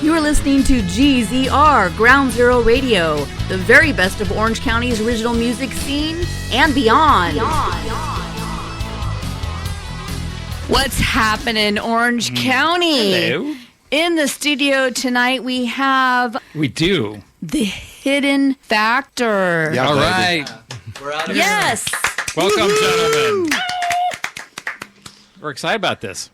You're listening to GZR, Ground Zero Radio, the very best of Orange County's original music scene and beyond. What's happening, Orange County? Hello. In the studio tonight, we have... We do. The Hidden Factor. Yeah, all right. We're out of Yes. Welcome, gentlemen. We're excited about this.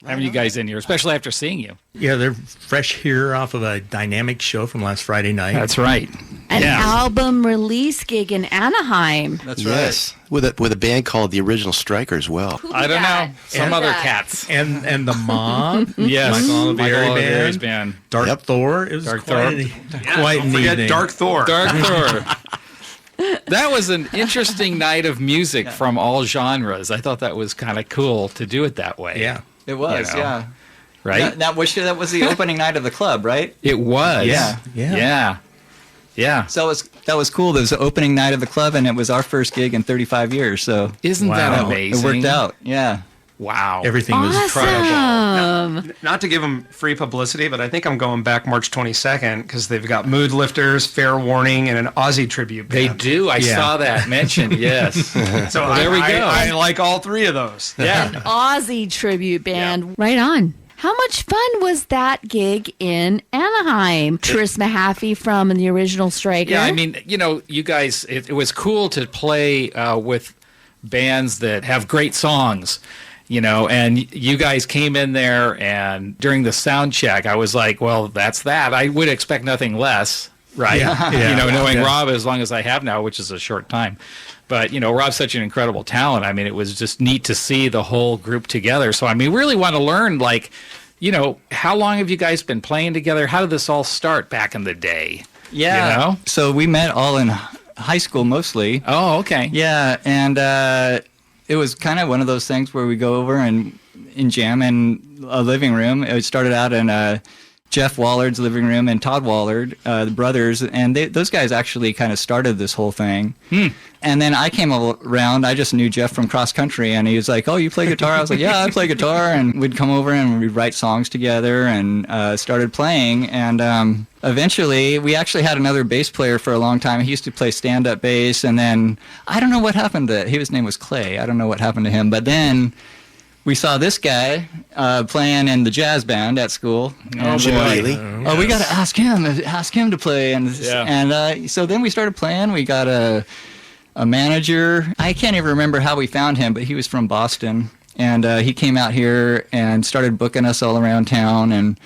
Having you guys in here, especially after seeing you. Yeah, they're fresh here off of a dynamic show from last Friday night. That's right. An album release gig in Anaheim. That's right. Yes, with a band called the Original Striker as well. I don't know. Some other cats. And the Mob. Yes. Michael Olivieri's band. band. Dark Thor. It was Dark quite an evening. Dark Thor. Dark Thor. That was an interesting night of music from all genres. I thought that was kind of cool to do it that way. Yeah. It was, You know, yeah. Right? That was the opening night of the club, right? It was. Yeah. Yeah. So that was cool. It was the opening night of the club, and it was our first gig in 35 years. So Isn't that Wow. amazing? it worked out. Yeah. Wow. Everything was incredible. Awesome. Not to give them free publicity, but I think I'm going back March 22nd because they've got Mood Lifters, Fair Warning, and an Aussie tribute They band. do. I Yeah. saw that mentioned. Yes. So Well, there we go. I like all three of those. Yeah. An Aussie tribute band. Right on. How much fun was that gig in Anaheim? Tris Mahaffey from The Original Striker. Yeah, I mean, you guys, it was cool to play with bands that have great songs, and you guys came in there, and during the sound check, I was like, well, that's that. I would expect nothing less, right? Yeah. Knowing Yeah. Rob as long as I have now, which is a short time. But, Rob's such an incredible talent. I mean, it was just neat to see the whole group together. So, I mean, really want to learn, how long have you guys been playing together? How did this all start back in the day? Yeah. So we met all in high school mostly. Oh, okay. Yeah, and it was kind of one of those things where we go over and jam in a living room. It started out in Jeff Wollard's living room and Todd Wollard, the brothers, and those guys actually kind of started this whole thing. And then I came around. I just knew Jeff from cross country, and he was like, "Oh, you play guitar?" I was like, "Yeah, I play guitar." And we'd come over and we'd write songs together and started playing. And eventually, we actually had another bass player for a long time. He used to play stand-up bass, and then I don't know what happened to his name was Clay. I don't know what happened to him, but then we saw this guy playing in the jazz band at school. Oh, Miele. Oh, we got to ask him to play, and so then we started playing. We got a manager. I can't even remember how we found him, but he was from Boston, and he came out here and started booking us all around town, and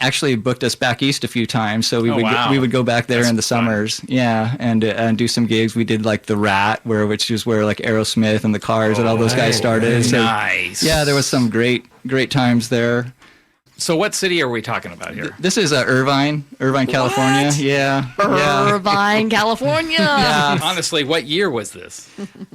actually booked us back east a few times. So we would go back there in the summers, and do some gigs. We did like the Rat, which is where like Aerosmith and the Cars and all those guys started. So, Nice. yeah, there was some great times there. So what city are we talking about here? This is Irvine, California. Yeah. Irvine, California. Yeah. Honestly, what year was this?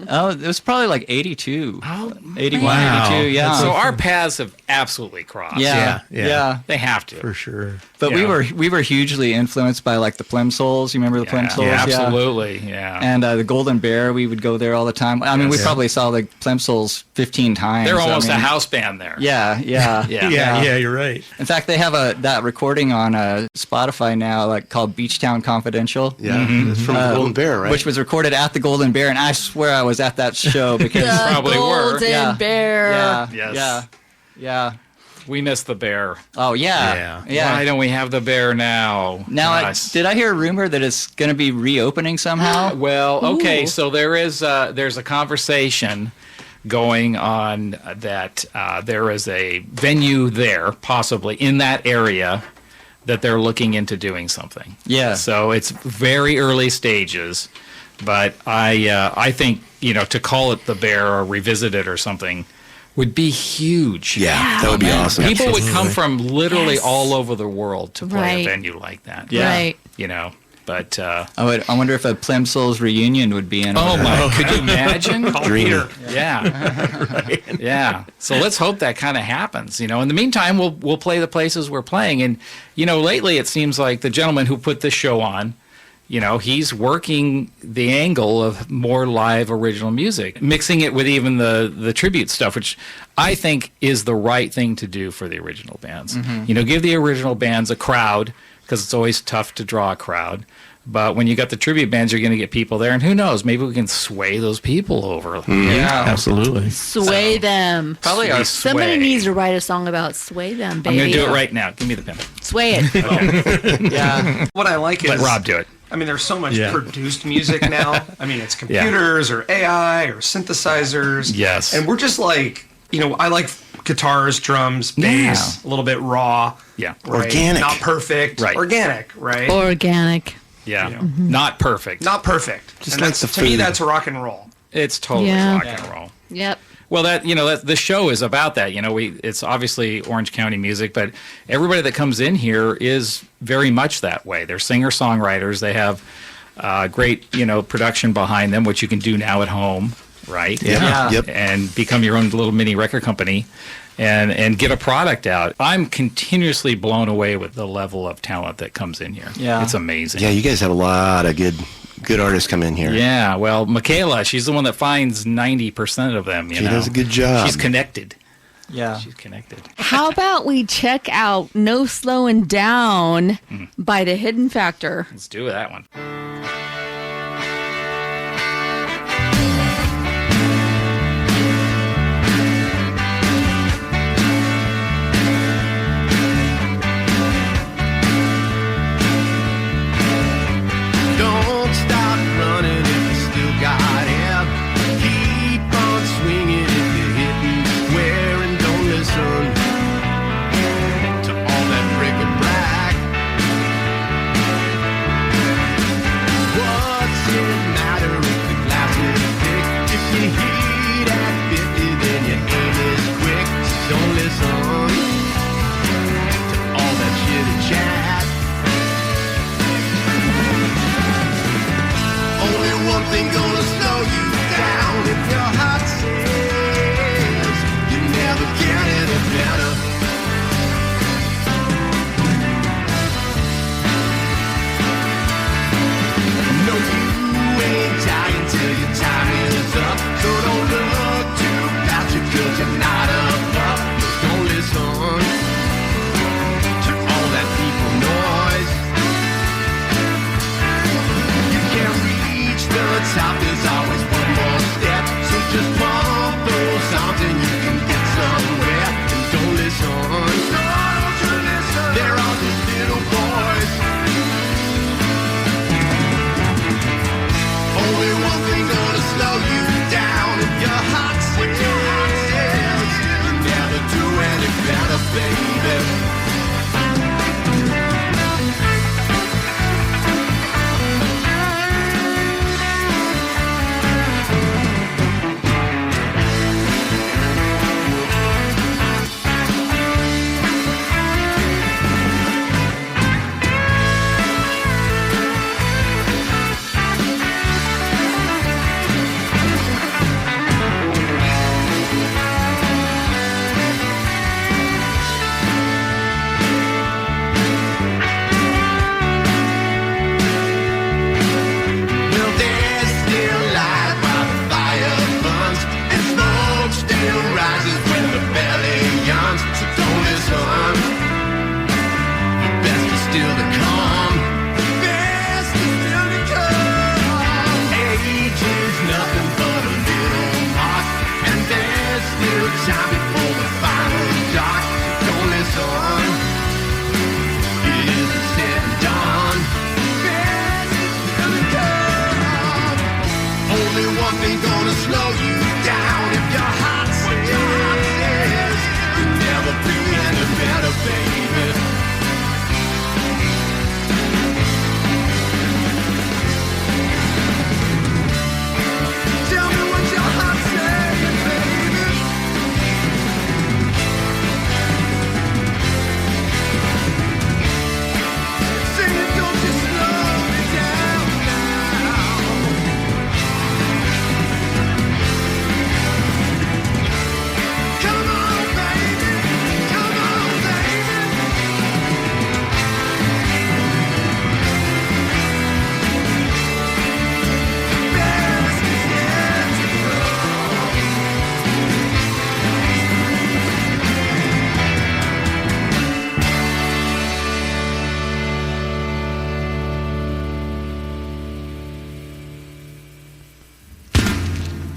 Oh, it was probably like 82. Oh, 81, wow. 82, yeah. So our paths have absolutely crossed. yeah. They have to. For sure. But Yeah. we were hugely influenced by like the Plimsolls. You remember the Plimsolls? Yeah, absolutely. Yeah. And the Golden Bear, we would go there all the time. I mean, we Yes. probably saw the Plimsolls 15 times. They're almost I mean, a house band there. Yeah. Yeah, you're right. In fact, they have that recording on Spotify now, like called Beachtown Confidential. Yeah, it's from Golden Bear, right? Which was recorded at the Golden Bear, and I swear I was at that show because The probably were. Golden Yeah. Bear. Yes. Yeah. We miss the bear. Oh yeah. Why don't we have the bear now? Now, Gosh. did I hear a rumor that it's going to be reopening somehow? Well, okay, Ooh. so there's a conversation going on that there is a venue there, possibly in that area, that they're looking into doing something. Yeah. So it's very early stages, but I think to call it the Bear or revisit it or something would be huge. Yeah, that would be awesome. People would come from literally Yes. all over the world to play Right. a venue like that. Yeah. Right. But I wonder if a Plimsolls reunion would be in. oh order. my, could you imagine? Dreamy. Yeah. Yeah. So let's hope that kind of happens. In the meantime, we'll play the places we're playing. And, lately it seems like the gentleman who put this show on, You know, he's working the angle of more live original music, mixing it with even the tribute stuff, which I think is the right thing to do for the original bands. You know, give the original bands a crowd, because it's always tough to draw a crowd. But when you got the tribute bands, you're going to get people there, and who knows? Maybe we can sway those people over. Yeah, Absolutely. Sway them. Probably our Somebody needs to write a song about sway them, baby. I'm going to do it right now. Give me the pen. Sway it. yeah. What I like is Let Rob do it. I mean, there's so much produced music now. I mean, it's computers or AI or synthesizers. Yes. And we're just like, you know, I like guitars, drums, bass, a little bit raw. Yeah. Right? Organic. Not perfect. Right. Organic, right? Organic. Yeah. You know. Not perfect. Not perfect. Just And like that's, the to me, food. that's rock and roll. It's totally Yeah. rock and roll. Yep. Well, the show is about that. You know, it's obviously Orange County music, but everybody that comes in here is very much that way. They're singer-songwriters. They have great, production behind them, which you can do now at home, right? Yeah. Yep. And become your own little mini record company and get a product out. I'm continuously blown away with the level of talent that comes in here. Yeah. It's amazing. Yeah, you guys have a lot of good artists come in here. Yeah, well, Michaela, she's the one that finds 90% of them. She does a good job. She's connected. Yeah. She's connected. How about we check out No Slowing Down by The Hidden Factor? Let's do that one. Don't stop running if you still got air. Keep on swinging if you're hitting square, and don't listen to all that bric-a-brac.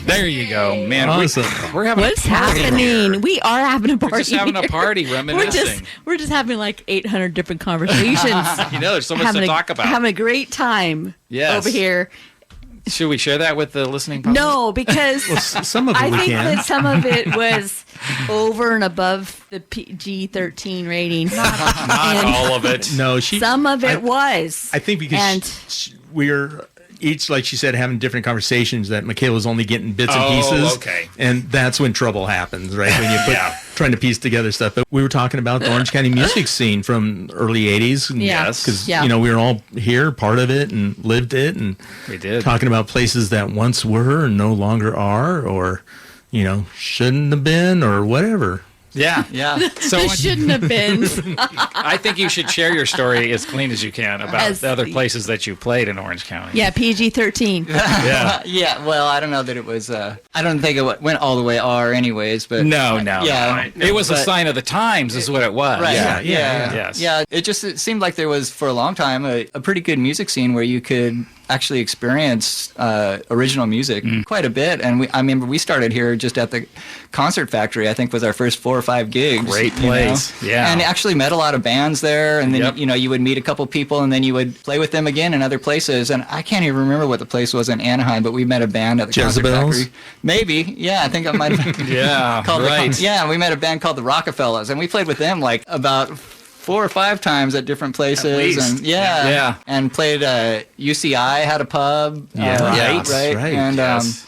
There you go, man. Awesome. We're having What's a party happening? here. We are having a party. We're just having a here. party, reminiscing. We're just having like 800 different conversations. You know, there's so much to talk about. Having a great time Yes. over here. Should we share that with the listening public? No, because Some of it I we think can. that some of it was over and above the G13 rating. Not all of it. No, Some of it was. I think because And we're each, like she said, having different conversations that Michaela's only getting bits and Oh, pieces. okay. And that's when trouble happens, right? When you put trying to piece together stuff. But we were talking about the Orange County music scene from early 80s. Yeah. Yes. Because, Yeah. you know, we were all here, part of it, and lived it. And We did. talking about places that once were and no longer are, or, you know, shouldn't have been, or whatever. Yeah. Yeah. So it shouldn't have been. I think you should share your story as clean as you can about As the other the- places that you played in Orange County. Yeah, PG-13. Yeah. Yeah, well, I don't know that it was. I don't think it went all the way R, anyways. But No. Yeah, It was a but- sign of the times, is what it was. Right. Yeah, Yeah. Yes. Yeah. It seemed like there was for a long time a pretty good music scene where you could actually experience original music quite a bit. And I remember we started here just at the Concert Factory. I think was our first 4 or 5 gigs. Great you know? place. Yeah. And actually met a lot of bands there. And then Yep. you would meet a couple people, and then you would play with them again in other places. And I can't even remember what the place was in Anaheim, but we met a band at the Concert Jezebels? Factory. Maybe. Yeah, I think it might have been. Yeah. called Right. we met a band called the Rockefellers, and we played with them like about 4 or 5 times at different places. At least. And yeah, and played UCI had a pub. Yeah. Right. right. And Yes.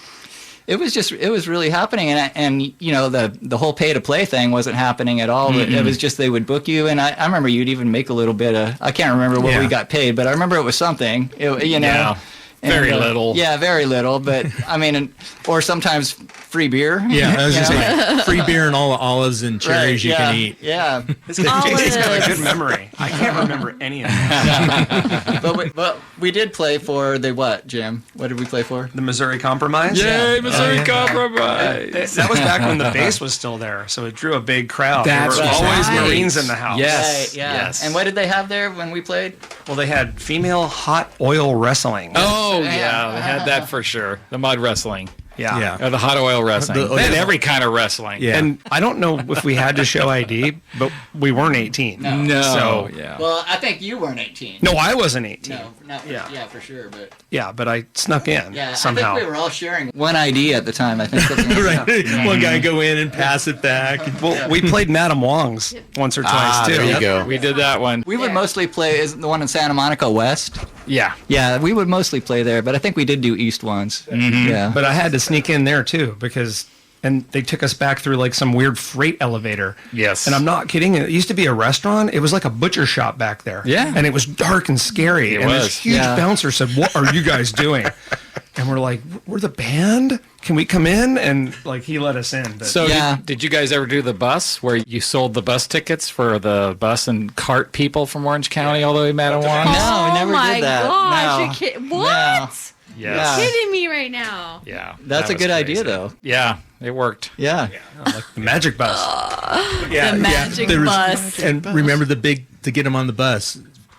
it was really happening, and you know the whole pay to play thing wasn't happening at all. But it was just they would book you, and I remember you'd even make a little bit of, I can't remember what Yeah. we got paid, but I remember it was something. You know. Yeah. And, Very little. Yeah, very little. But I mean, or sometimes free beer. Yeah, I was you just know? like free beer and all the olives and cherries you yeah, can eat. Yeah. This guy Jason's got a good memory. I can't remember any of that. But we did play for the what, Jim? What did we play for? The Missouri Compromise. Yay, Missouri yeah. Compromise. That was back when the bass was still there, so it drew a big crowd. That's there were always right. Marines in the house. Yes. Right, yeah. Yes. And what did they have there when we played? Well, they had female hot oil wrestling. Oh, yeah. They had that for sure. The mud wrestling. Yeah. Yeah. Or the hot oil wrestling. They had every kind of wrestling. Yeah. And I don't know if we had to show ID, but we weren't 18. No. So, yeah. Well, I think you weren't 18. no, I wasn't 18. No, not for, Yeah. yeah, for sure. But Yeah, but I snuck in yeah, somehow. I think we were all sharing one ID at the time. I think. Right. One guy go in and pass it back. Well, we played Madame Wong's once or twice, too. There you go. We did that one. We would mostly play is the one in Santa Monica West. Yeah. Yeah, we would mostly play there, but I think we did do East once. Yeah. But I had to sneak in there, too, because and they took us back through like some weird freight elevator. Yes. And I'm not kidding. It used to be a restaurant. It was like a butcher shop back there. Yeah. And it was dark and scary. It and was. this huge Yeah. bouncer said, "What are you guys doing?" And we're like, "We're the band. Can we come in?" And like he let us in. But So Yeah. did you guys ever do the bus where you sold the bus tickets for the bus and cart people from Orange County all the way to Mattawan? No, we never oh my did that. gosh! No. You kid- what? No. Yes. Yeah. Kidding me right now? Yeah. That's that a was good crazy. idea, though. Yeah, it worked. Yeah. like the magic bus. Yeah, The magic there was- bus. And remember to get them on the bus.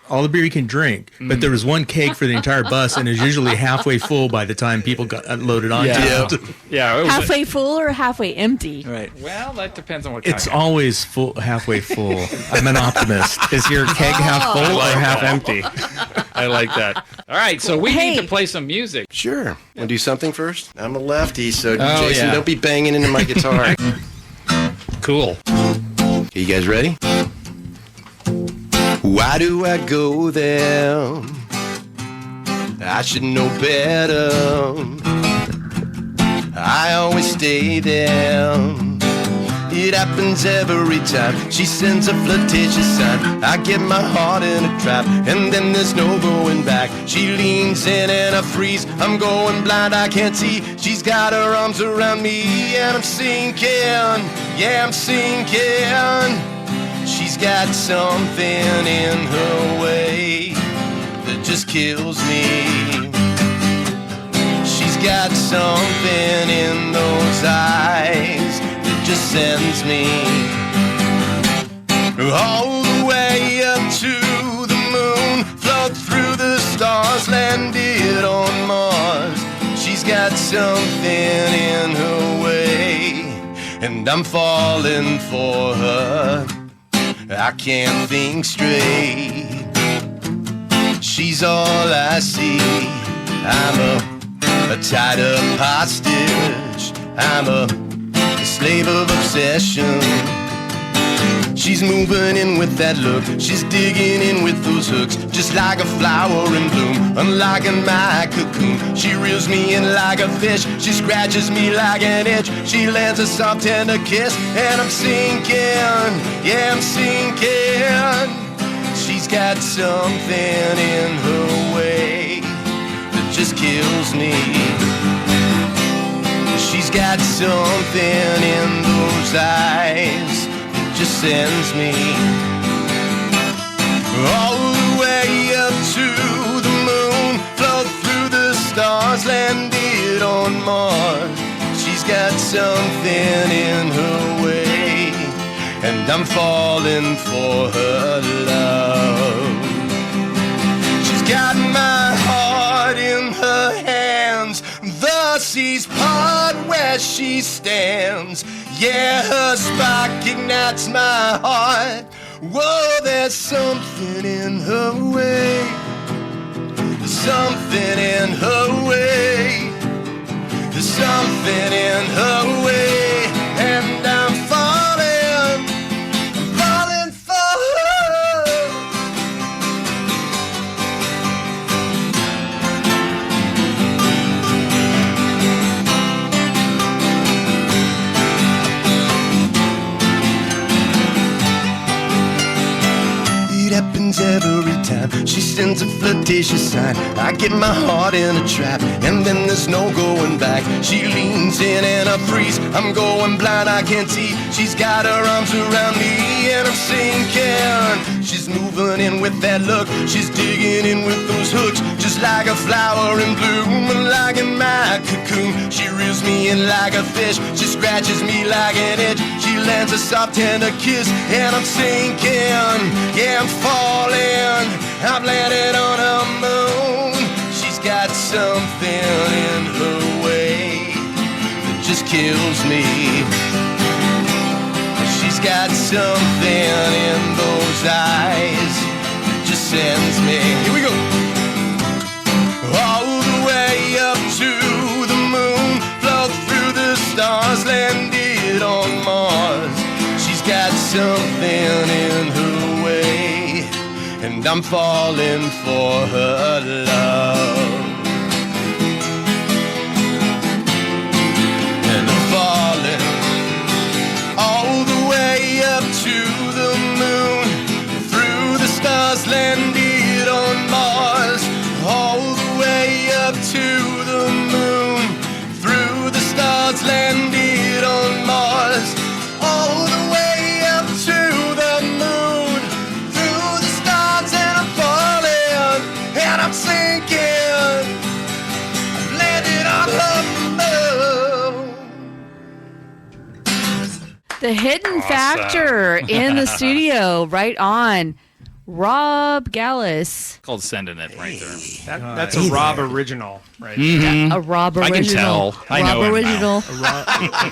All the beer you can drink, but there was one keg for the entire bus, and it was usually halfway full by the time people got loaded onto Yeah. it. Yeah. It was Halfway full or halfway empty? Right. well, that depends on what kind It's of- always full, halfway full. I'm an optimist. Is your keg half full like or half that. empty? I like that. All right, so we Hey. need to play some music. Sure. Want to do something first? I'm a lefty, so Oh, Jason, yeah. don't be banging into my guitar. Cool. You guys ready? Why do I go there? I should know better. I always stay there. It happens every time she sends a flirtatious sign. I get my heart in a trap, and then there's no going back. She leans in and I freeze. I'm going blind, I can't see. She's got her arms around me, and I'm sinking. Yeah, I'm sinking. She's got something in her way that just kills me. She's got something in those eyes that just sends me all the way up to the moon, float through the stars, landed on Mars. She's got something in her way, and I'm falling for her. I can't think straight. She's all I see. I'm a tied up hostage. I'm a slave of obsession. She's moving in with that look. She's digging in with those hooks, just like a flower in bloom, unlocking my cocoon. She reels me in like a fish. She scratches me like an itch. She lands a soft tender kiss, and I'm sinking. Yeah, I'm sinking. She's got something in her way that just kills me. She's got something in those eyes that just sends me all the way up to the moon, float through the stars, landed on Mars. She's got something in her way, and I'm falling for her love. She's got my heart in her hands. The seas part where she stands. Yeah, her spark ignites my heart. Whoa, there's something in her way. There's something in her way. There's something in her way, and I'm falling for her. It happens every time. She sends a flirtatious sign. I get my heart in a trap, and then there's no going back. She leans in and I freeze. I'm going blind, I can't see. She's got her arms around me, and I'm sinking. She's moving in with that look. She's digging in with those hooks, just like a flower in bloom, and like in my cocoon. She reels me in like a fish. She scratches me like an itch. She lands a soft tender kiss, and I'm sinking. Yeah, I'm falling. I've landed on a moon. She's got something in her way that just kills me. She's got something in those eyes that just sends me. Here we go. All the way up to the moon, float through the stars, landed on Mars. She's got something in her way, and I'm falling for her love. And I'm falling all the way up to the moon, through the stars, landed on Mars. All the way up to the moon, through the stars, landed on Mars. All the way up to the moon, through the stars, and I'm falling, and I'm sinking. I've landed on her moon. The Hidden Factor in the studio, right on. Rob Gallas. Called sending it right there. That's a Rob original, right? A Rob original. I can tell. I know Rob him now. original.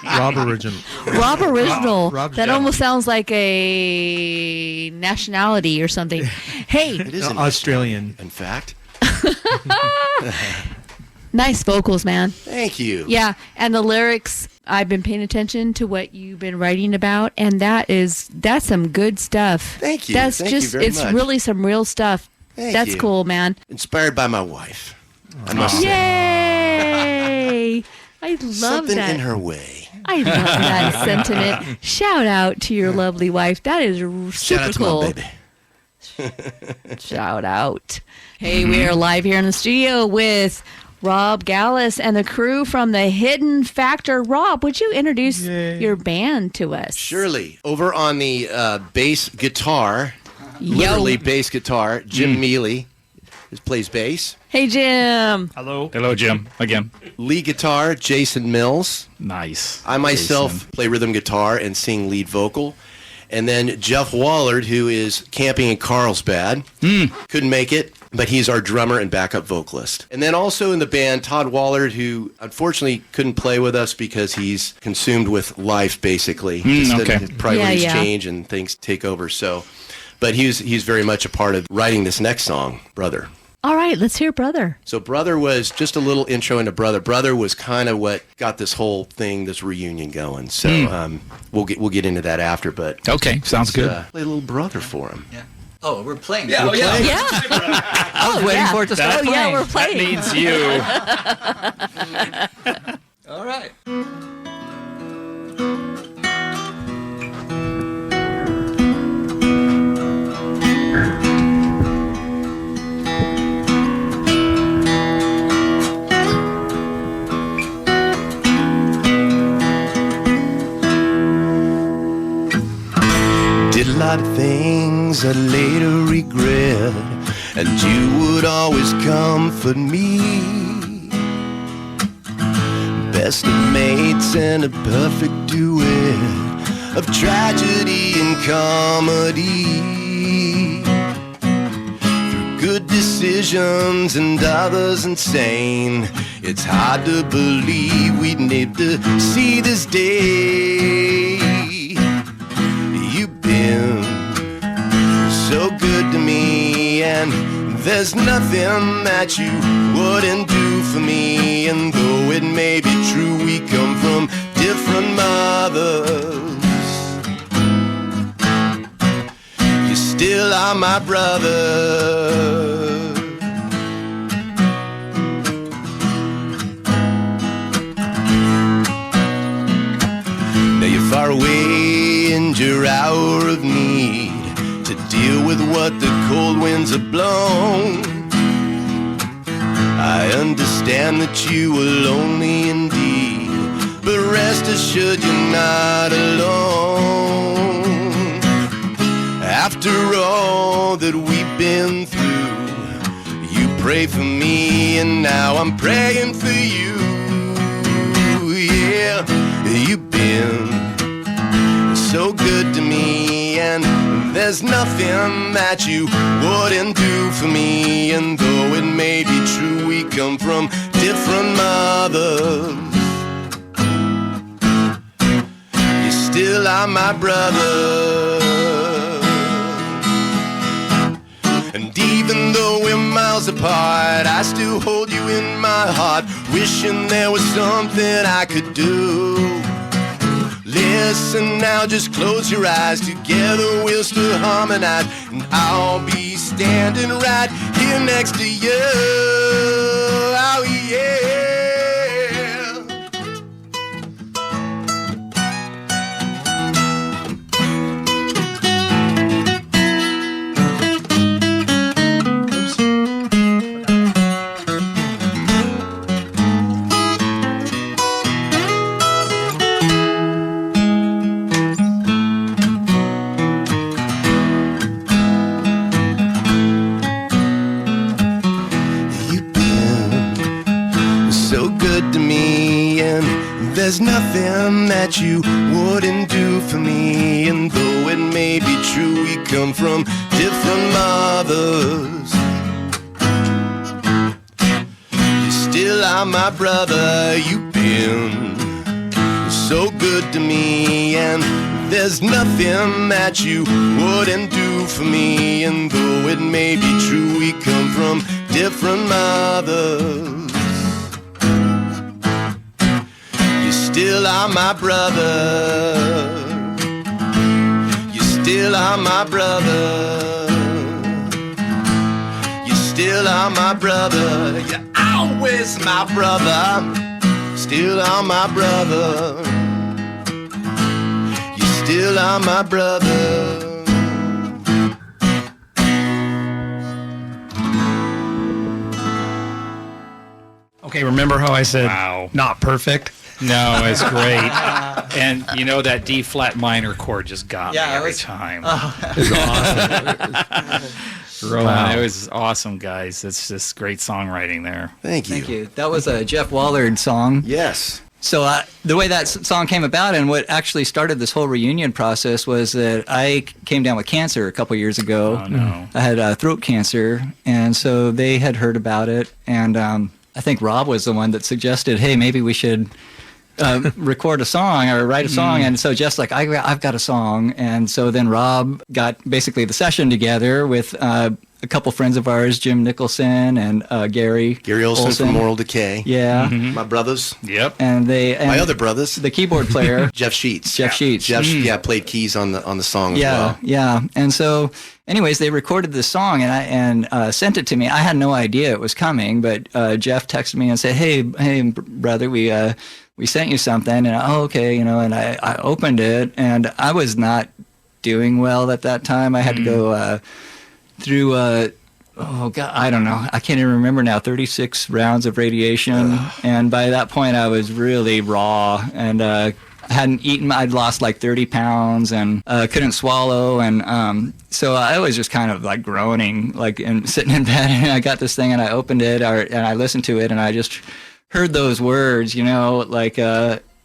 Rob original. Rob original. Rob that Gallas. almost sounds like a nationality or something. Hey, It is an Australian. in fact. nice vocals, man. Thank you. Yeah, and the lyrics, I've been paying attention to what you've been writing about, and that's some good stuff. Thank you. That's Thank you just very it's much. really some real stuff. Thank That's you. cool, man. Inspired by my wife, I must say. Yay! I love Something that. in her way. I love that sentiment. Shout out to your lovely wife. That is super Shout out to cool. my baby. Shout out. Hey, we are live here in the studio with Rob Gallas and the crew from the Hidden Factor. Rob, would you introduce your band to us? Surely. Over on the bass guitar, Yo. literally bass guitar, Jim Miele plays bass. Hey, Jim. Hello. Hello, Jim. Again. Lead guitar, Jason Mills. Nice. I myself Jason. play rhythm guitar and sing lead vocal. And then Jeff Wollard, who is camping in Carlsbad, couldn't make it, but he's our drummer and backup vocalist. And then also in the band, Todd Wollard, who unfortunately couldn't play with us because he's consumed with life, basically. Okay. His priorities change and things take over. So, but he's very much a part of writing this next song, Brother. All right, let's hear Brother. So Brother was just a little intro into Brother. Brother was kind of what got this whole thing, this reunion going. So we'll get into that after. But Okay, sounds good. Play a little Brother for him. Yeah. Oh, we're playing. Yeah. I was waiting for it to start playing. Yeah, we're playing. That means you. All right. Did a lot of things I later regret, and you would always comfort me. Best of mates and a perfect duet of tragedy and comedy. Through good decisions and others insane, it's hard to believe we'd need to see this day. You've been so good to me, and there's nothing that you wouldn't do for me. And though it may be true we come from different mothers, you still are my brother. Now you're far away in your hour of need to deal with what the cold winds have blown. I understand that you were lonely indeed, but rest assured you're not alone. After all that we've been through, you pray for me, and now I'm praying for you. Yeah, you've been so good to me, and there's nothing that you wouldn't do for me. And though it may be true we come from different mothers, you still are my brother. And even though we're miles apart, I still hold you in my heart, wishing there was something I could do. Listen now, just close your eyes. Together we'll still harmonize, and I'll be standing right here next to you. Oh yeah. There's nothing that you wouldn't do for me. And though it may be true we come from different mothers, you still are my brother. You've been so good to me, and there's nothing that you wouldn't do for me. And though it may be true we come from different mothers, still are my brother. You still are my brother. You still are my brother. You're always my brother. Still are my brother. You still are my brother. Okay, remember how I said Wow. not perfect? No, it's great. And you know that D flat minor chord just got me every time. Wow. It was awesome, guys. It's just great songwriting there. Thank you. Thank you. That was a Jeff Wollard song. Yes. So the way that song came about and what actually started this whole reunion process was that I came down with cancer a couple years ago. Oh, no. I had throat cancer, and so they had heard about it, and I think Rob was the one that suggested, hey, maybe we should record a song or write a song. And so Jeff's like, I've got a song. And so then Rob got basically the session together with a couple friends of ours, Jim Nicholson and Gary Olson from Moral Decay. Yeah. My brothers. Yep. And My other brothers. the keyboard player, Jeff Sheets. Jeff Sheets. Jeff played keys on the song as well. Yeah. And so, anyways, they recorded this song and sent it to me. I had no idea it was coming, but Jeff texted me and said, "Hey, brother, we sent you something." And okay, and I opened it, and I was not doing well at that time. I had to go through oh God, I don't know. I can't even remember now. 36 rounds of radiation, and by that point, I was really raw and. I hadn't eaten. I'd lost like 30 pounds and couldn't swallow, and so I was just kind of like groaning, like and sitting in bed. And I got this thing, and I opened it, and I listened to it, and I just heard those words, like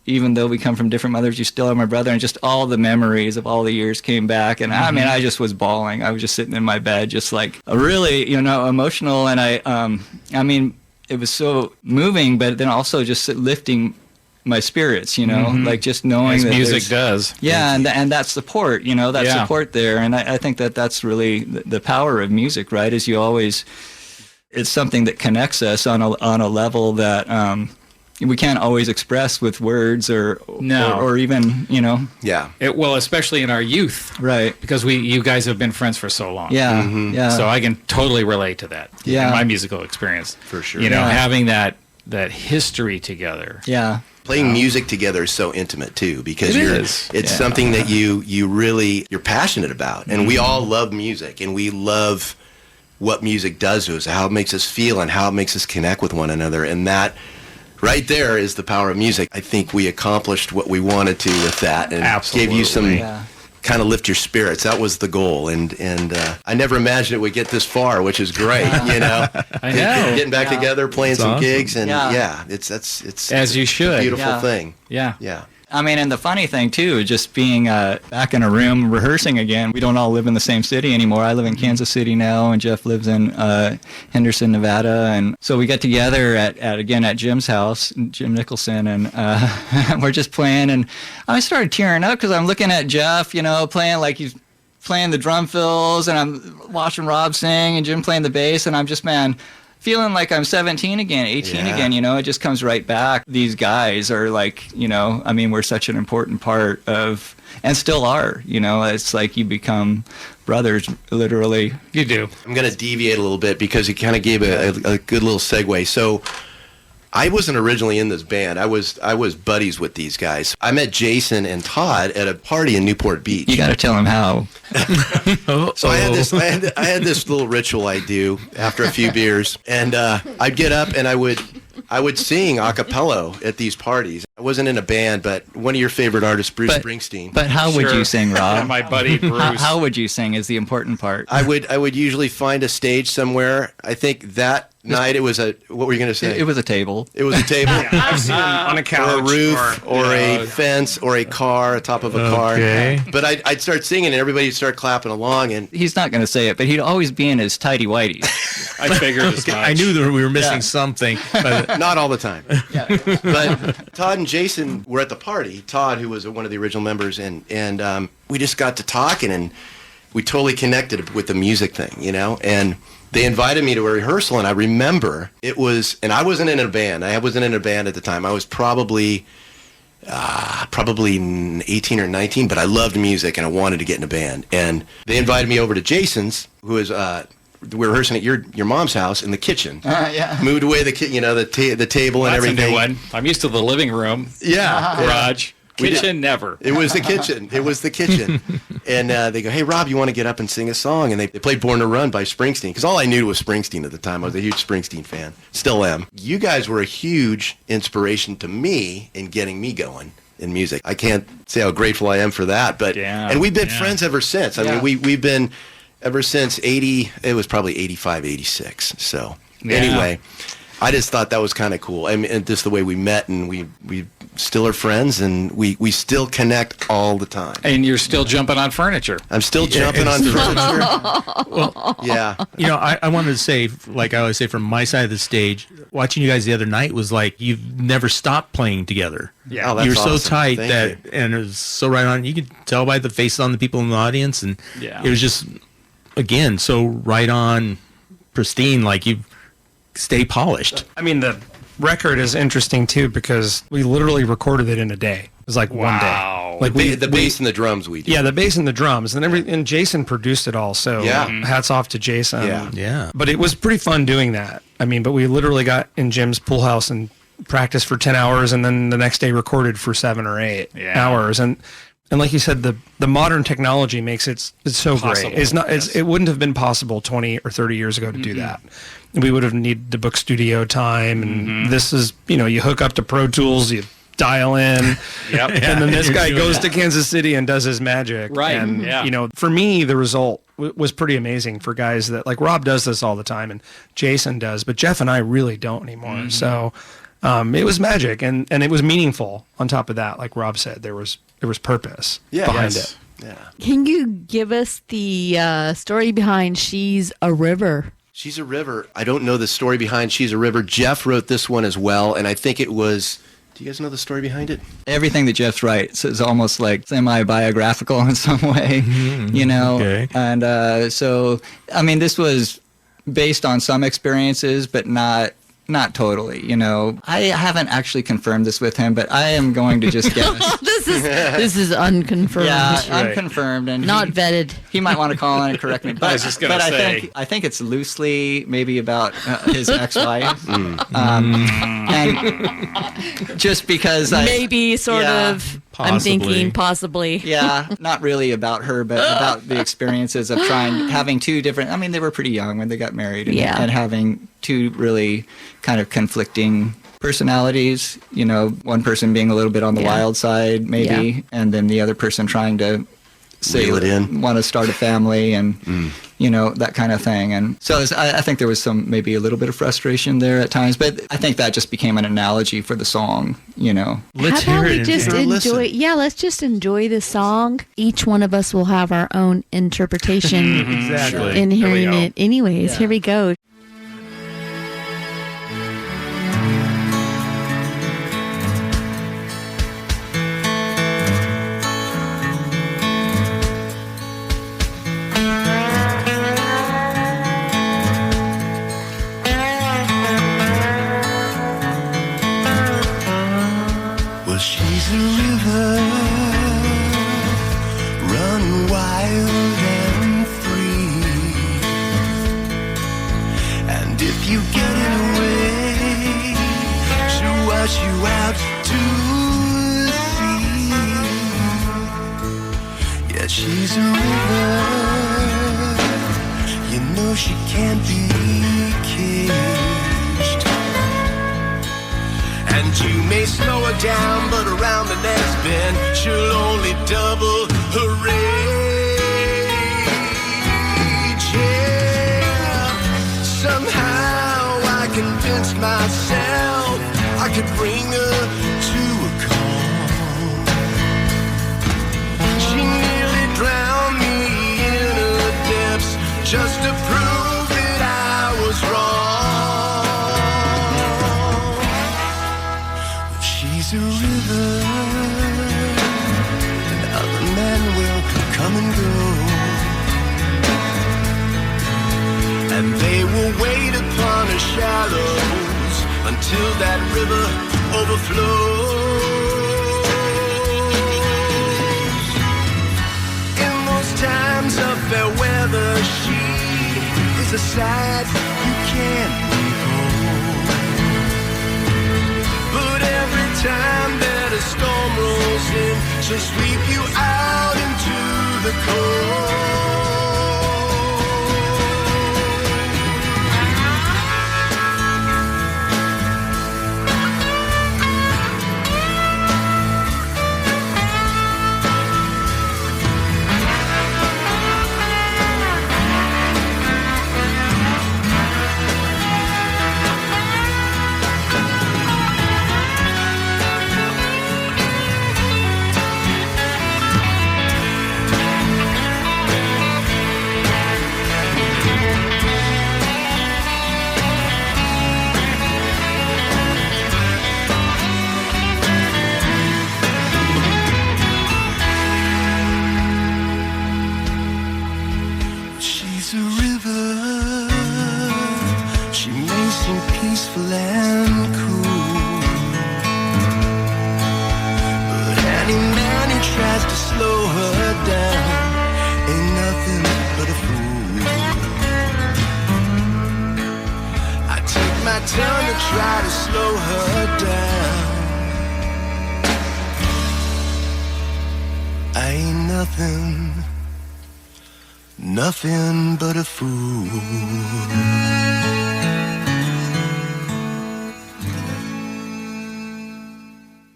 even though we come from different mothers, you still are my brother, and just all the memories of all the years came back, and I mean, I just was bawling. I was just sitting in my bed, just like really, emotional, and I mean, it was so moving, but then also just lifting my spirits, like just knowing As that music does. Yeah, and that support, that support there, and I think that's really the power of music, right? Is it's something that connects us on a level that we can't always express with words or even Yeah. Well, especially in our youth, right? because you guys have been friends for so long. Yeah, yeah. So I can totally relate to that. Yeah. In my musical experience, For sure. Having that history together. Yeah. Playing music together is so intimate too, because it's something that you're passionate about, and we all love music, and we love what music does to us, how it makes us feel, and how it makes us connect with one another, and that right there is the power of music. I think we accomplished what we wanted to with that, and gave you some kind of lift your spirits. That was the goal, and I never imagined it would get this far, which is great. I know. Getting back together, playing some awesome. gigs, and It's as you should. a beautiful thing. Yeah. Yeah. I mean, and the funny thing too, just being back in a room rehearsing again. We don't all live in the same city anymore. I live in Kansas City now, and Jeff lives in Henderson, Nevada, and so we get together at Jim's house, Jim Nicholson, and we're just playing. And I started tearing up because I'm looking at Jeff, playing like he's playing the drum fills, and I'm watching Rob sing and Jim playing the bass, and I'm just feeling like I'm 17 again, 18 again, it just comes right back. These guys are like, I mean, we're such an important part of, and still are, it's like you become brothers, literally. You do. I'm going to deviate a little bit because you kind of gave a good little segue. So I wasn't originally in this band. I was buddies with these guys. I met Jason and Todd at a party in Newport Beach. You got to tell them how. So I had this little ritual I do after a few beers, and I'd get up and I would sing a cappella at these parties. I wasn't in a band, but one of your favorite artists, Bruce Springsteen. But how would you sing, Rob? My buddy Bruce. How would you sing is the important part. I would usually find a stage somewhere. I think that night it was what were you going to say? It was a table. It was a table. I've seen him on a couch or a roof, or a fence, or a car, atop of a car. Okay. But I'd start singing, and everybody would start clapping along. And He's not going to say it, but he'd always be in his tighty whities. I figured as much. I knew that we were missing something. But not all the time. But Todd and Jason were at the party. Todd, who was one of the original members, and we just got to talking, and we totally connected with the music thing, and they invited me to a rehearsal, and I remember it was, and I wasn't in a band. I wasn't in a band at the time. I was probably 18 or 19, but I loved music, and I wanted to get in a band. And they invited me over to Jason's, who was, we were rehearsing at your mom's house in the kitchen. Moved away the table and That's everything. a new one. I'm used to the living room, garage, kitchen, never. It was the kitchen. And they go, "Hey, Rob, you want to get up and sing a song?" And they played Born to Run by Springsteen, because all I knew was Springsteen at the time. I was a huge Springsteen fan. Still am. You guys were a huge inspiration to me in getting me going in music. I can't say how grateful I am for that. But and we've been friends ever since. I mean, we've been ever since 80, it was probably 85, 86. So anyway, I just thought that was kind of cool. I mean, and just the way we met, and we still are friends, and we still connect all the time. And you're still jumping on furniture. I'm still jumping on furniture. Well, Yeah. I wanted to say, like I always say, from my side of the stage, watching you guys the other night was like you've never stopped playing together. Yeah. Oh, that's You were so awesome. tight Thank and it was so right on. You could tell by the faces on the people in the audience, and Yeah. it was just, again, so right on, pristine. Like you stay polished. I mean, the record is interesting too because we literally recorded it in a day. It was like one day. Like The bass and the drums we did. Yeah, the bass and the drums, and Jason produced it all. So Yeah. hats off to Jason. Yeah. Yeah. But it was pretty fun doing that. I mean, but we literally got in Jim's pool house and practiced for 10 hours, and then the next day recorded for 7 or 8 hours. And like you said, the modern technology makes it's so Possible, great. It's not. yes. It wouldn't have been possible 20 or 30 years ago to do that. We would have needed to book studio time, and this is, you hook up to Pro Tools, you dial in, Yep. and then this you're guy doing goes that. to Kansas City and does his magic. Right, And, yeah. for me, the result was pretty amazing for guys that, like, Rob does this all the time and Jason does, but Jeff and I really don't anymore. So it was magic, and it was meaningful on top of that. Like Rob said, there was purpose behind it. Yeah. Can you give us the story behind She's a River? She's a River. I don't know the story behind She's a River. Jeff wrote this one as well, and I think it was. Do you guys know the story behind it? Everything that Jeff writes is almost like semi-biographical in some way, Okay. And so, I mean, this was based on some experiences, but not totally, I haven't actually confirmed this with him, but I am going to just guess. This is unconfirmed. Yeah, right. unconfirmed, and Not vetted. he might want to call in and correct me. But, I was just gonna but say. I think it's loosely maybe about his ex-wife, and just because Maybe, sort yeah, of. I'm thinking possibly. yeah, not really about her, but about the experiences of having two different. I mean, they were pretty young when they got married, and having two really kind of conflicting personalities. One person being a little bit on the wild side, maybe, and then the other person trying to Reel it in. want to start a family, and that kind of thing. And so I think there was maybe a little bit of frustration there at times, but I think that just became an analogy for the song. Let's How hear about it we and just take a listen. enjoy? Yeah, let's just enjoy the song. Each one of us will have our own interpretation Exactly. in Here we hearing go. it. Anyways, here we go. Well, she's a river, run wild and free. And if you get in her way, she'll wash you out to the sea. Yeah, she's a river, you know she can't be caged. And you may slow her down, but around the next bend, she'll only double her rage. Yeah. Somehow I convinced myself I could bring her to a calm. She nearly drowned me in her depths just to prove that I was wrong. She's a river, and other men will come and go, and they will wait upon her shallows until that river overflows. In those times of fair weather, she is a sight you can't behold. But every time that a storm rolls in, she'll sweep you out into the cold. She's a river. She may seem peaceful and cool, but any man who tries to slow her down ain't nothing but a fool. I take my time to try to slow her down. I ain't nothing but a fool.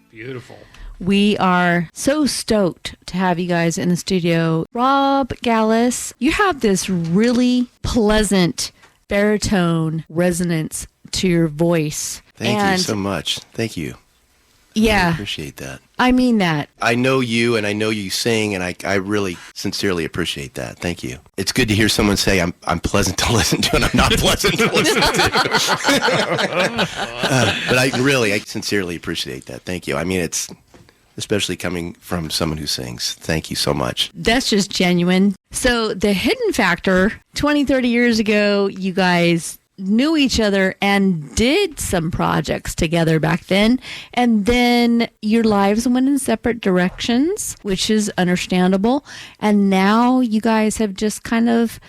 Beautiful. We are so stoked to have you guys in the studio. Rob Gallas, you have this really pleasant baritone resonance to your voice. Thank you so much. Thank you. Yeah. I appreciate that. I mean that. I know you and I know you sing, and I really sincerely appreciate that. Thank you. It's good to hear someone say I'm pleasant to listen to and I'm not pleasant to listen to. But I sincerely appreciate that. Thank you. I mean, it's especially coming from someone who sings. Thank you so much. That's just genuine. So the Hidden Factor, 20, 30 years ago, you guys knew each other and did some projects together back then, and then your lives went in separate directions, which is understandable, and now you guys have just kind of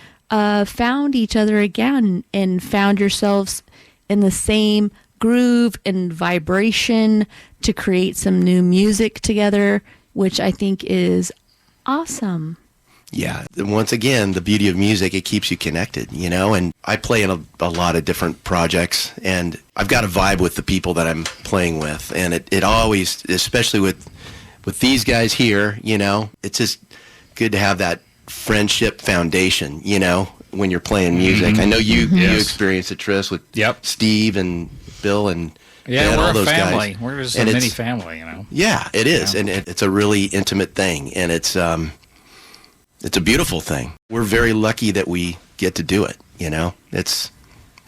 found each other again and found yourselves in the same groove and vibration to create some new music together, which I think is awesome. Yeah. Once again, the beauty of music, it keeps you connected, you know, and I play in a lot of different projects, and I've got a vibe with the people that I'm playing with, and it always, especially with these guys here, you know, it's just good to have that friendship foundation, you know, when you're playing music. Mm-hmm. I know you experienced it, Tris, with Steve and Bill and we're all a those family. guys. We're just a mini family, you know. Yeah, it is, and it's a really intimate thing, and it's a beautiful thing. We're very lucky that we get to do it, you know.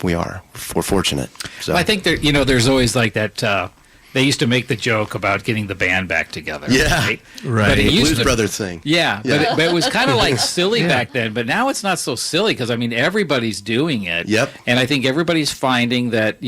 We're fortunate. So I think there's always like that. They used to make the joke about getting the band back together. Yeah, right. But it used Blues Brothers thing. Yeah, but it was kind of like silly back then. But now it's not so silly because I mean everybody's doing it. Yep. And I think everybody's finding that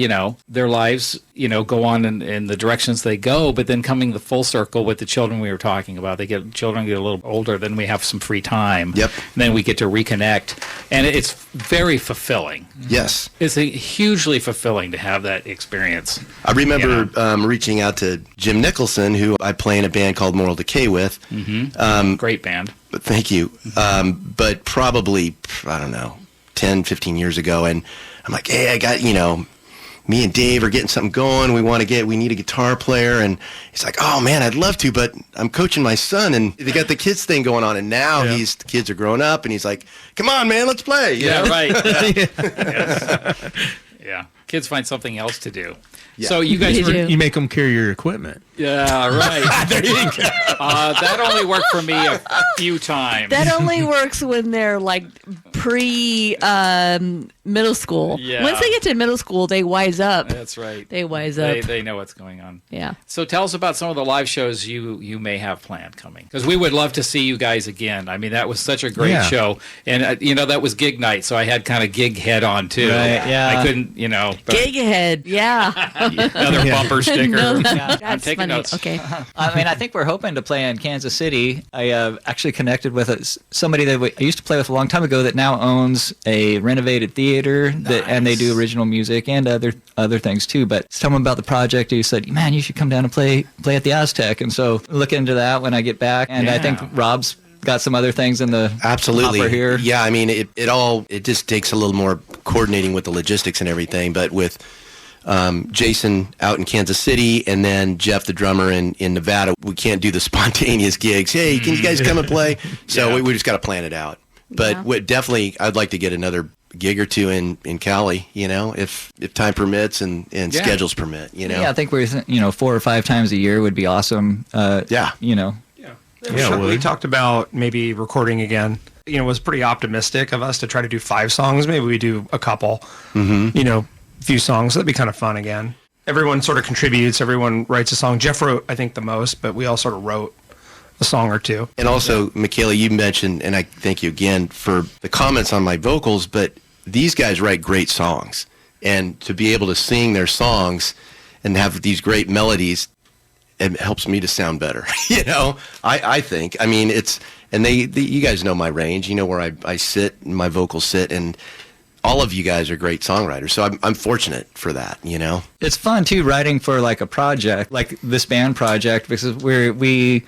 their lives go on in the directions they go. But then coming the full circle with the children we were talking about, children get a little older, then we have some free time. Yep. And then we get to reconnect, and it's very fulfilling. Yes. It's hugely fulfilling to have that experience. I remember reaching out to Jim Nicholson, who I play in a band called Moral Decay with. Mm-hmm. Great band. But thank you. But probably, I don't know, 10, 15 years ago, and I'm like, hey, I got, me and Dave are getting something going. We need a guitar player. And he's like, oh, man, I'd love to, but I'm coaching my son, and they got the kids thing going on. And now the kids are growing up, and he's like, come on, man, let's play. Yeah, right. Yeah. Kids find something else to do. Yeah. So you guys you make them carry your equipment. Yeah, right. There you go. That only worked for me a few times. That only works when they're like middle school. Yeah. Once they get to middle school, they wise up. That's right. They wise up. They know what's going on. Yeah. So tell us about some of the live shows you may have planned coming, because we would love to see you guys again. I mean, that was such a great show, and that was gig night, so I had kind of gig head on too. Right. Yeah. I couldn't, Gig head. Yeah. Another bumper sticker. No, I'm that's taking funny. notes. Okay. I mean, I think we're hoping to play in Kansas City. I actually connected with somebody that I used to play with a long time ago that now owns a renovated theater and they do original music and other things too. But someone about the project, he said, man, you should come down and play at the Aztec. And so look into that when I get back. And I think Rob's got some other things in the hopper here. Yeah, I mean, it just takes a little more coordinating with the logistics and everything. But with Jason out in Kansas City and then Jeff, the drummer, in Nevada, we can't do the spontaneous gigs. Hey, can you guys come and play? So we just got to plan it out. But definitely, I'd like to get another gig or two in Cali, if time permits and schedules permit, Yeah, I think we're 4 or 5 times a year would be awesome. We talked about maybe recording again. It was pretty optimistic of us to try to do 5 songs. Maybe we do a couple, few songs. That'd be kind of fun again. Everyone sort of contributes. Everyone writes a song. Jeff wrote, I think, the most, but we all sort of wrote a song or two. And also, Miele, you mentioned, and I thank you again for the comments on my vocals, but these guys write great songs. And to be able to sing their songs and have these great melodies, it helps me to sound better. I think. I mean, you guys know my range. You know where I sit, my vocals sit, and all of you guys are great songwriters. So I'm fortunate for that, It's fun too writing for like a project, like this band project, because we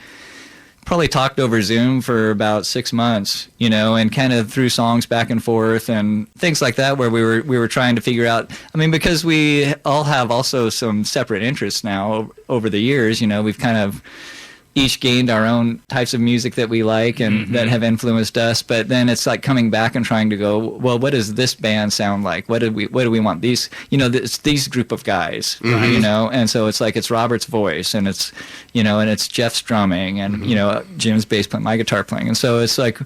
probably talked over Zoom for about 6 months, and kind of threw songs back and forth and things like that, where we were trying to figure out. I mean, because we all have also some separate interests now over the years. We've kind of each gained our own types of music that we like and that have influenced us. But then it's like coming back and trying to go, well, what does this band sound like? What do we want these, it's these group of guys, and so it's like, it's Robert's voice and it's, and it's Jeff's drumming and, Jim's bass playing, my guitar playing. And so it's like,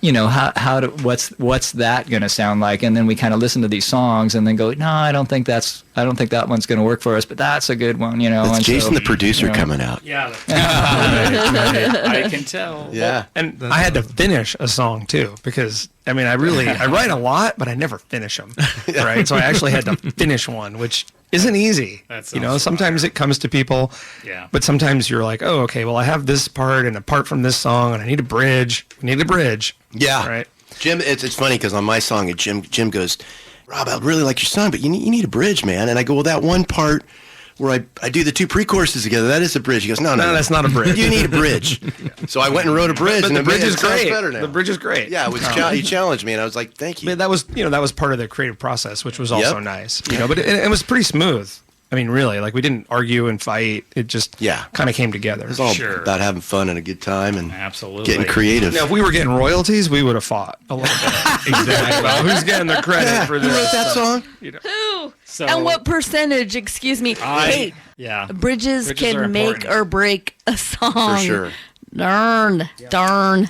what's that going to sound like? And then we kind of listen to these songs and then go, no, I don't think that one's going to work for us, but that's a good one, That's and Jason, the producer, coming out. Yeah. I can tell. Yeah. And I had to finish a song too, because I write a lot, but I never finish them. Right. So I actually had to finish one, which isn't easy. Sometimes it comes to people. Yeah. But sometimes you're like, oh, okay, well, I have this part and apart from this song and I need a bridge. We need a bridge. Yeah. Right. Jim, it's funny because on my song, Jim goes, Rob, I really like your song, but you need a bridge, man. And I go, well, that one part where I do the two pre-choruses together, that is a bridge. He goes, no, that's not a bridge. You need a bridge. So I went and wrote a bridge, but and the bridge is great. Better now. The bridge is great. Yeah, he challenged me, and I was like, thank you. But that was part of the creative process, which was also nice. But it was pretty smooth. I mean, really, like we didn't argue and fight. It just kind of came together. It's all about having fun and a good time and absolutely getting creative. Now, if we were getting royalties, we would have fought a little bit. Exactly. Well, who's getting the credit for this? Who wrote that song? Who? So, and what percentage? Excuse me. Bridges can make or break a song. For sure. Darn.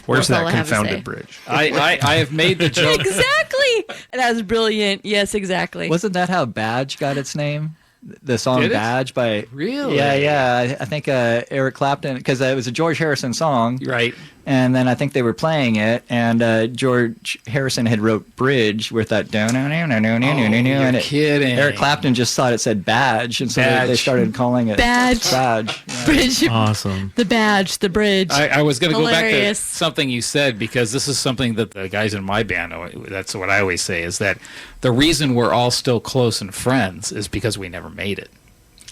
Where's That's all that I have to say. confounded bridge? I have made the joke. Exactly. That was brilliant. Yes, exactly. Wasn't that how Badge got its name? The song Did it? Badge by... Really? Yeah. I think Eric Clapton, because it was a George Harrison song. Right. And then I think they were playing it, and George Harrison had wrote Bridge with that down, and kidding. Eric Clapton just thought it said Badge, and so they started calling it Badge. Yeah. Bridge. Awesome. The badge, the bridge. I was going to go back to Hilarious. something you said, because this is something that the guys in my band, that's what I always say, is that the reason we're all still close and friends is because we never made it.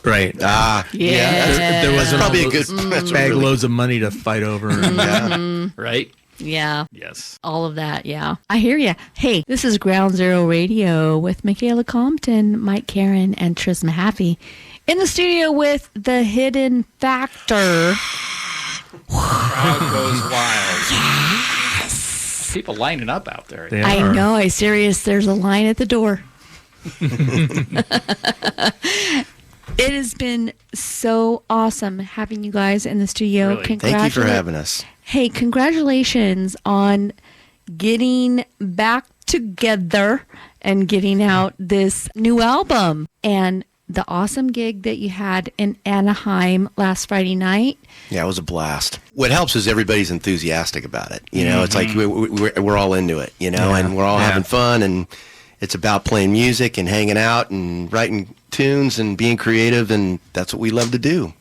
Right. Yeah. There wasn't Probably all a good those bag loads of money to fight over. Right? Yeah. Yes. All of that, yeah. I hear you. Hey, this is Ground Zero Radio with Michaela Compton, Mike Karen, and Tris Mahaffey in the studio with The Hidden Factor. Crowd goes wild. Yes. People lining up out there. They I are. know. There's a line at the door. It has been so awesome having you guys in the studio. Really. Thank you for having us. Hey, congratulations on getting back together and getting out this new album and the awesome gig that you had in Anaheim last Friday night. Yeah, it was a blast. What helps is everybody's enthusiastic about it. It's like we're all into it, and we're all having fun, and it's about playing music and hanging out and writing tunes and being creative, and that's what we love to do,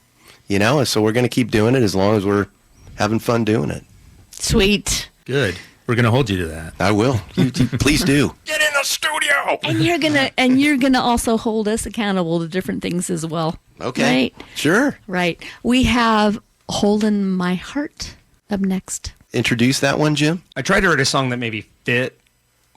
and so we're going to keep doing it as long as we're having fun doing it. Sweet. Good. We're going to hold you to that. I will. You please do. Get in the studio. And you're gonna also hold us accountable to different things as well. Okay. Right. Sure. Right. We have Holding My Heart up next. Introduce that one, Jim. I tried to write a song that maybe fit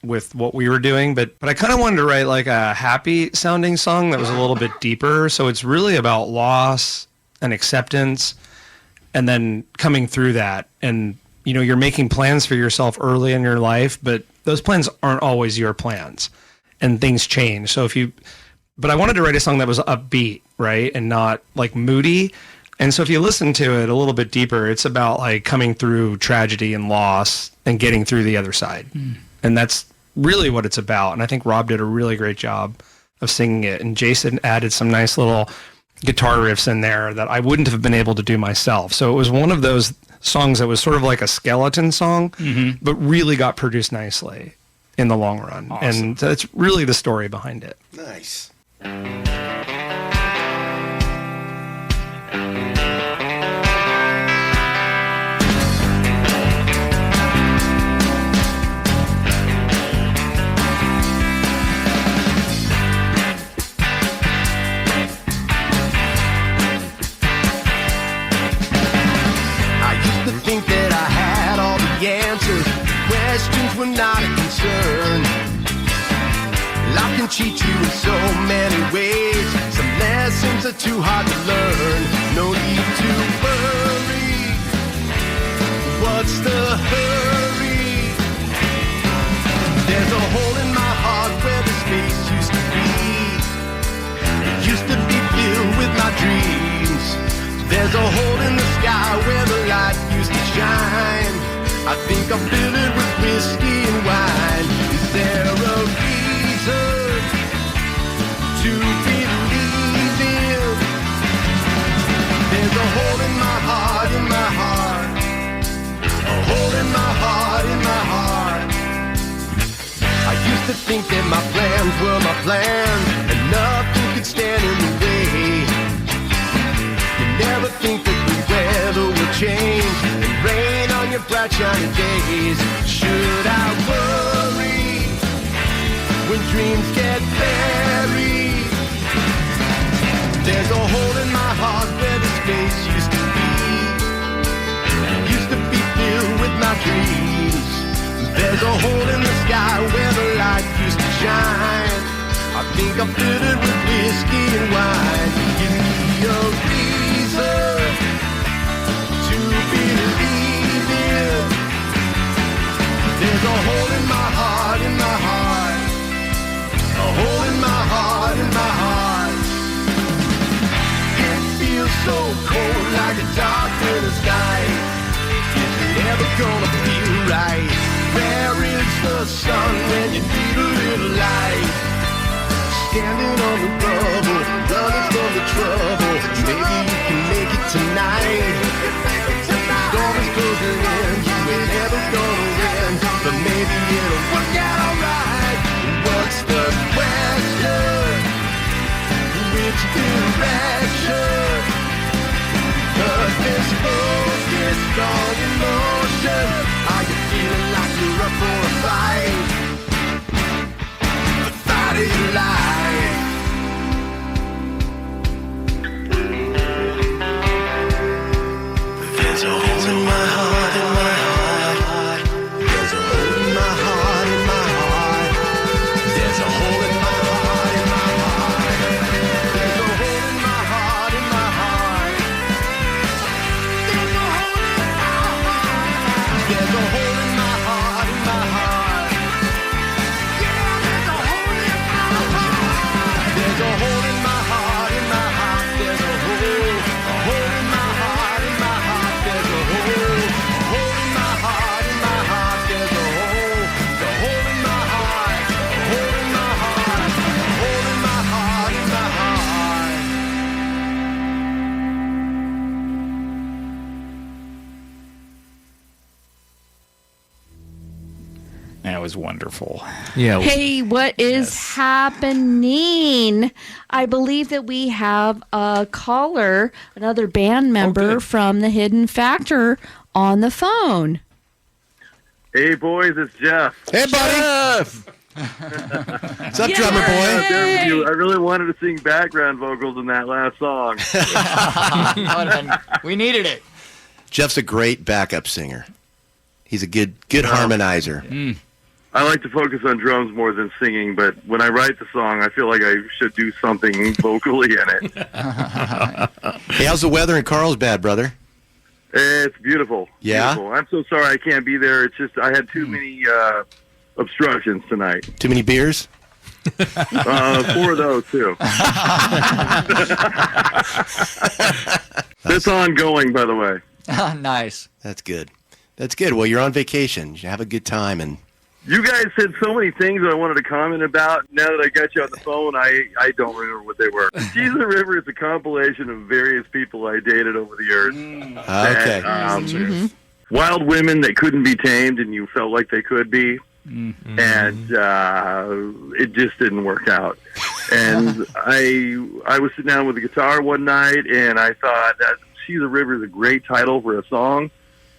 with what we were doing, but I kind of wanted to write like a happy sounding song that was a little bit deeper. So it's really about loss and acceptance and then coming through that. And, you're making plans for yourself early in your life, but those plans aren't always your plans and things change. So but I wanted to write a song that was upbeat, right? And not like moody. And so if you listen to it a little bit deeper, it's about like coming through tragedy and loss and getting through the other side. And that's really what it's about. And I think Rob did a really great job of singing it. And Jason added some nice little guitar riffs in there that I wouldn't have been able to do myself. So it was one of those songs that was sort of like a skeleton song, but really got produced nicely in the long run. Awesome. And that's really the story behind it. Nice. Think that I had all the answers. Questions were not a concern. Life can cheat you in so many ways. Some lessons are too hard to learn. No need to worry. What's the hurry? There's a hole in my heart where the space used to be. It used to be filled with my dreams. There's a hole in the sky where the light used to shine. I think I'll fill it with whiskey and wine. Is there a reason to believe in? There's a hole in my heart, in my heart. A hole in my heart, in my heart. I used to think that my plans were my plans, and nothing could stand in the way. Never think that the weather will change and rain on your bright shiny days. Should I worry when dreams get buried? There's a hole in my heart where the space used to be. It used to be filled with my dreams. There's a hole in the sky where the light used to shine. I think I'll fill it with whiskey and wine. Give me a reason to believe in. There's a hole in my heart, in my heart. A hole in my heart, in my heart. It feels so cold like a dark winter's night. Is it ever gonna feel right? Where is the sun when you need a little light? Standing on the rubble, running from the trouble. Maybe you can make it tonight. Storm is closing in, you ain't ever gonna win, but maybe it'll work out alright. What's the question? Which direction? Cause this boat is strong in motion. Are you feeling like you're up for a fight? The fight of your life. There's a hole in my heart, in my heart. There's a hole in my heart, in my heart. There's a hole in my heart, in my heart. There's a hole in my heart, in my heart. There's a hole in my heart. There's a hole in my heart, in my heart. Yeah, there's a hole in my heart. There's a hole in my heart, in my heart. There's a hole in my heart, in my heart. There's a hole in my heart, in my heart. There's a hole in my heart, a hole in my heart, a hole in my heart, in my heart. That was wonderful. Yeah. Hey, what is happening? I believe that we have a caller, another band member from the Hidden Factor on the phone. Hey, boys, it's Jeff. Hey, buddy. What's up, Yay! drummer boy? Out there with you. I really wanted to sing background vocals in that last song. We needed it. Jeff's a great backup singer. He's a good harmonizer. I like to focus on drums more than singing, but when I write the song, I feel like I should do something vocally in it. Hey, how's the weather in Carlsbad, brother? It's beautiful. Yeah? Beautiful. I'm so sorry I can't be there. It's just I had too many obstructions tonight. Too many beers? 4 of those, too. It's ongoing, by the way. Nice. That's good. That's good. Well, you're on vacation. You have a good time, and You guys said so many things that I wanted to comment about. Now that I got you on the phone, I don't remember what they were. GZR River is a compilation of various people I dated over the years. Okay. Wild women that couldn't be tamed, and you felt like they could be. And it just didn't work out. And I was sitting down with a guitar one night, and I thought that GZR River is a great title for a song.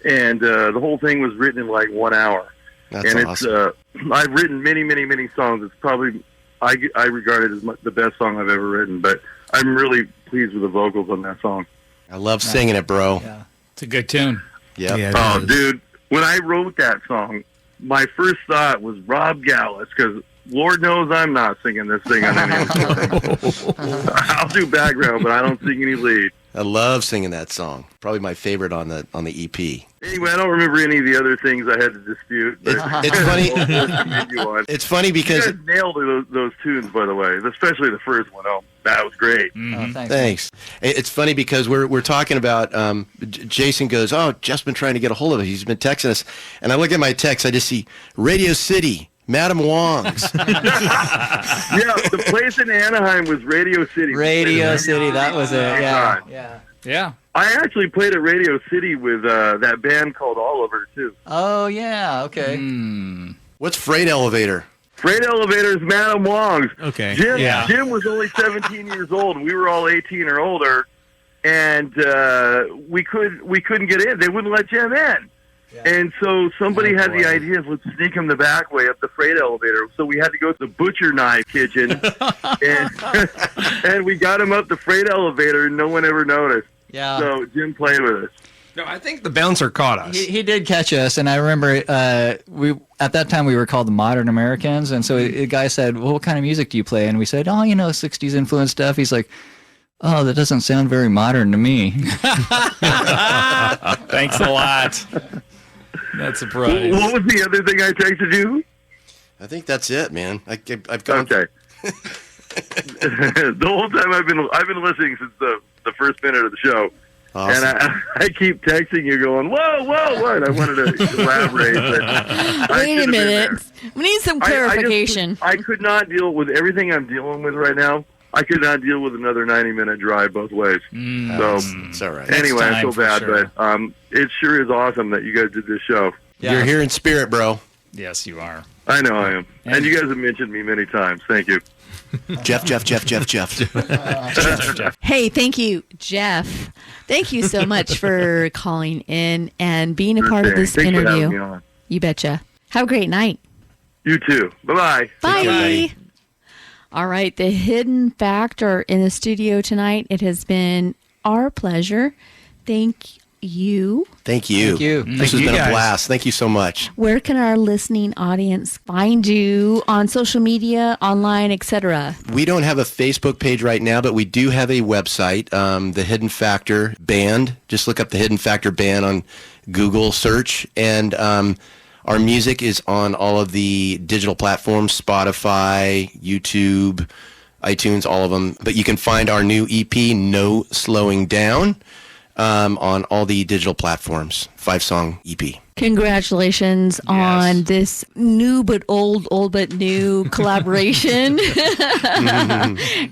And the whole thing was written in like 1 hour. That's awesome. I've written many, many, many songs. It's probably, I regard it as the best song I've ever written, but I'm really pleased with the vocals on that song. I love singing it, bro. Yeah. It's a good tune. Yep. Yeah, Oh, it is. dude, when I wrote that song, my first thought was Rob Gallas, because Lord knows I'm not singing this thing on any song. I'll do background, but I don't sing any lead. I love singing that song. Probably my favorite on the EP. Anyway, I don't remember any of the other things I had to dispute. But It's funny. continue on. It's funny You because guys nailed those tunes, by the way, especially the first one. Oh, that was great. Oh, thanks. thanks. It's funny because we're talking about. Jason goes, "Oh, Jeff's been trying to get a hold of it. He's been texting us," and I look at my text. I just see Radio City, Madam Wong's. Yeah, the place in Anaheim was Radio City. Radio City, that was it. Yeah. Yeah. Yeah. I actually played at Radio City with that band called Oliver, too. Oh, yeah. Okay. What's Freight Elevator? Freight Elevator's Madam Wong's. Okay. Jim was only 17 years old, and we were all 18 or older, and we couldn't get in. They wouldn't let Jim in. And so somebody had the idea of let's sneak him the back way up the freight elevator. So we had to go to the butcher knife kitchen, and we got him up the freight elevator, and no one ever noticed. Yeah. So Jim played with us. No, I think the bouncer caught us. He did catch us, and I remember we at that time we were called the Modern Americans, and so a guy said, "Well, what kind of music do you play?" And we said, "Oh, 60s influence stuff." He's like, "Oh, that doesn't sound very modern to me." Thanks a lot. That's a surprise. What was the other thing I texted you? I think that's it, man. I've gone. Okay. The whole time I've been listening since the first minute of the show. Awesome. And I keep texting you going, whoa, what? I wanted to elaborate. But Wait a minute. We need some clarification. I could not deal with everything I'm dealing with right now. I could not deal with another 90-minute drive both ways. So It's all right. anyway, I feel time for bad, sure. but it sure is awesome that you guys did this show. Yeah. You're here in spirit, bro. Yes, you are. I know I am. And you guys have mentioned me many times. Thank you. Jeff. Hey, thank you, Jeff. Thank you so much for calling in and being a part of this Thanks for having me interview. on. You betcha. Have a great night. You too. Bye-bye. Bye. buddy. All right, the hidden factor in the studio tonight. It has been our pleasure. Thank you. Thank you. Thank you. This Thank has you been a guys. blast. Thank you so much. Where can our listening audience find you on social media, online, etc.? We don't have a Facebook page right now, but we do have a website, The Hidden Factor Band. Just look up The Hidden Factor Band on Google search. And our music is on all of the digital platforms, Spotify, YouTube, iTunes, all of them. But you can find our new EP, No Slowing Down, on all the digital platforms. 5-song EP. Congratulations on this new but old but new collaboration.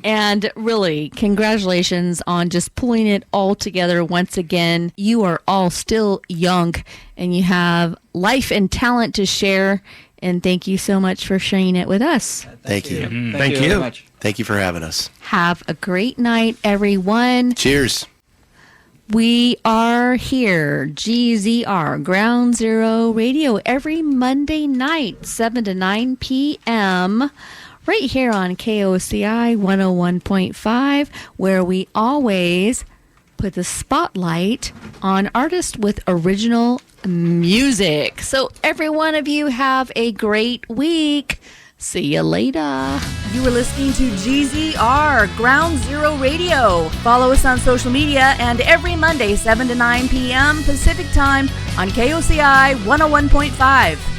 And really, congratulations on just pulling it all together once again. You are all still young and you have life and talent to share. And thank you so much for sharing it with us. Thank you. Thank you. very much. Thank you for having us. Have a great night, everyone. Cheers. We are here, GZR, Ground Zero Radio, every Monday night, 7 to 9 p.m., right here on KOCI 101.5, where we always put the spotlight on artists with original music. So every one of you have a great week. See you later. You were listening to GZR, Ground Zero Radio. Follow us on social media and every Monday, 7 to 9 p.m. Pacific Time on KOCI 101.5.